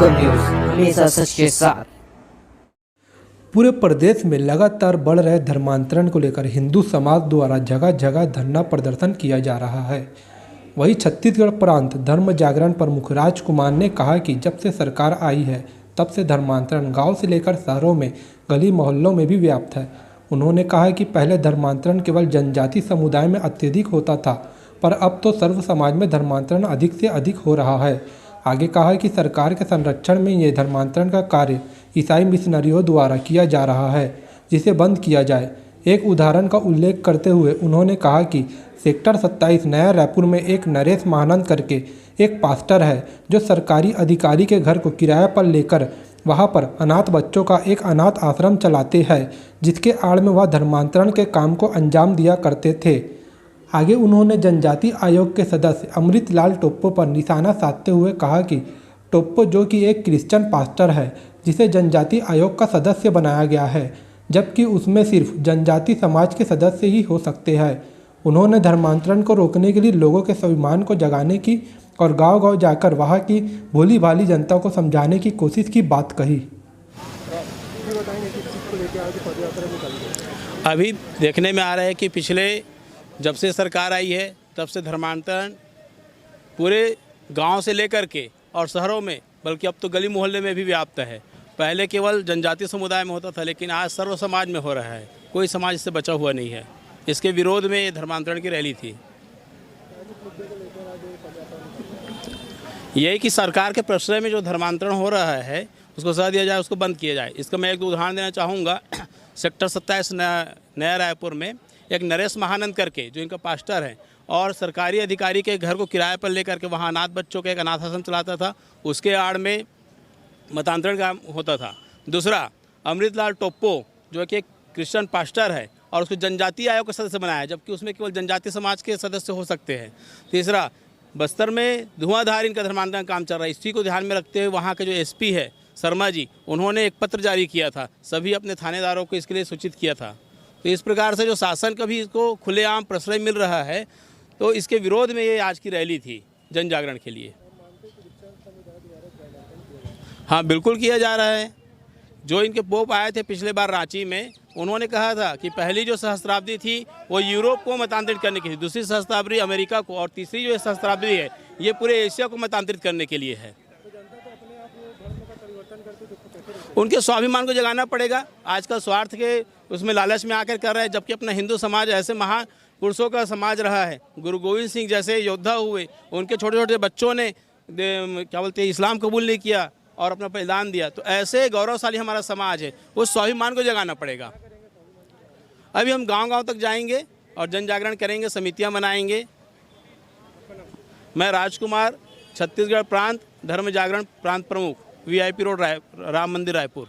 सुगम न्यूज, हमेशा सच के साथ। पूरे प्रदेश में लगातार बढ़ रहे धर्मांतरण को लेकर हिंदू समाज द्वारा जगह जगह धरना प्रदर्शन किया जा रहा है। वहीं छत्तीसगढ़ प्रांत धर्म जागरण प्रमुख राजकुमार ने कहा कि जब से सरकार आई है तब से धर्मांतरण गांव से लेकर शहरों में गली मोहल्लों में भी व्याप्त है। उन्होंने कहा कि पहले धर्मांतरण केवल जनजाति समुदाय में अत्यधिक होता था, पर अब तो सर्व समाज में धर्मांतरण अधिक से अधिक हो रहा है। आगे कहा कि सरकार के संरक्षण में ये धर्मांतरण का कार्य ईसाई मिशनरियों द्वारा किया जा रहा है, जिसे बंद किया जाए। एक उदाहरण का उल्लेख करते हुए उन्होंने कहा कि सेक्टर 27 नया रायपुर में एक नरेश महानंद करके एक पास्टर है, जो सरकारी अधिकारी के घर को किराए पर लेकर वहां पर अनाथ बच्चों का एक अनाथ आश्रम चलाते हैं, जिसके आड़ में वह धर्मांतरण के काम को अंजाम दिया करते थे। आगे उन्होंने जनजाति आयोग के सदस्य अमृतलाल टोप्पो पर निशाना साधते हुए कहा कि टोप्पो, जो कि एक क्रिश्चियन पास्टर है, जिसे जनजाति आयोग का सदस्य बनाया गया है, जबकि उसमें सिर्फ जनजाति समाज के सदस्य ही हो सकते हैं। उन्होंने धर्मांतरण को रोकने के लिए लोगों के स्वाभिमान को जगाने की और गांव-गांव जाकर वहां की भोली भाली जनता को समझाने की कोशिश की बात कही। अभी देखने में आ रहा है कि पिछले जब से सरकार आई है तब से धर्मांतरण पूरे गांव से लेकर के और शहरों में, बल्कि अब तो गली मोहल्ले में भी व्याप्त है। पहले केवल जनजाति समुदाय में होता था, लेकिन आज सर्व समाज में हो रहा है। कोई समाज इससे बचा हुआ नहीं है। इसके विरोध में ये धर्मांतरण की रैली थी। यही कि सरकार के प्रश्रय में जो धर्मांतरण हो रहा है उसको सजा दिया जाए, उसको बंद किया जाए। इसका मैं एक उदाहरण देना चाहूँगा। सेक्टर 27 नया रायपुर में एक नरेश महानंद करके, जो इनका पास्टर है और सरकारी अधिकारी के घर को किराए पर लेकर के वहाँ अनाथ बच्चों के एक अनाथ आश्रम चलाता था, उसके आड़ में मतांतरण का होता था। दूसरा, अमृतलाल टोप्पो, जो कि एक क्रिश्चियन पास्टर है और उसको जनजाति आयोग का सदस्य बनाया, जबकि उसमें केवल जनजाति समाज के सदस्य हो सकते हैं। तीसरा, बस्तर में धुआंधार इनका धर्मांतरण काम चल रहा है। इसी को ध्यान में रखते हुए वहाँ के जो एसपी है शर्मा जी, उन्होंने एक पत्र जारी किया था, सभी अपने थानेदारों को इसके लिए सूचित किया था। तो इस प्रकार से जो शासन का भी इसको खुलेआम प्रश्रय मिल रहा है, तो इसके विरोध में ये आज की रैली थी जन जागरण के लिए। हाँ, बिल्कुल किया जा रहा है। जो इनके पोप आए थे पिछले बार रांची में, उन्होंने कहा था कि पहली जो सहस्त्राब्दी थी वो यूरोप को मतांतरित करने की थी, दूसरी सहस्त्राब्दी अमेरिका को, और तीसरी जो सहस्त्राब्दी है ये पूरे एशिया को मतांतरित करने के लिए है। उनके स्वाभिमान को जगाना पड़ेगा। आजकल स्वार्थ के उसमें लालच में आकर कर रहे हैं, जबकि अपना हिंदू समाज ऐसे महापुरुषों का समाज रहा है। गुरु गोविंद सिंह जैसे योद्धा हुए, उनके छोटे छोटे बच्चों ने क्या बोलते हैं इस्लाम कबूल नहीं किया और अपना बलिदान दिया। तो ऐसे गौरवशाली हमारा समाज है, उस स्वाभिमान को जगाना पड़ेगा। अभी हम गांव-गांव तक जाएंगे और जन जागरण करेंगे, समितियां बनाएंगे। मैं राजकुमार, छत्तीसगढ़ प्रांत धर्म जागरण प्रांत प्रमुख, VIP रोड राम मंदिर रायपुर।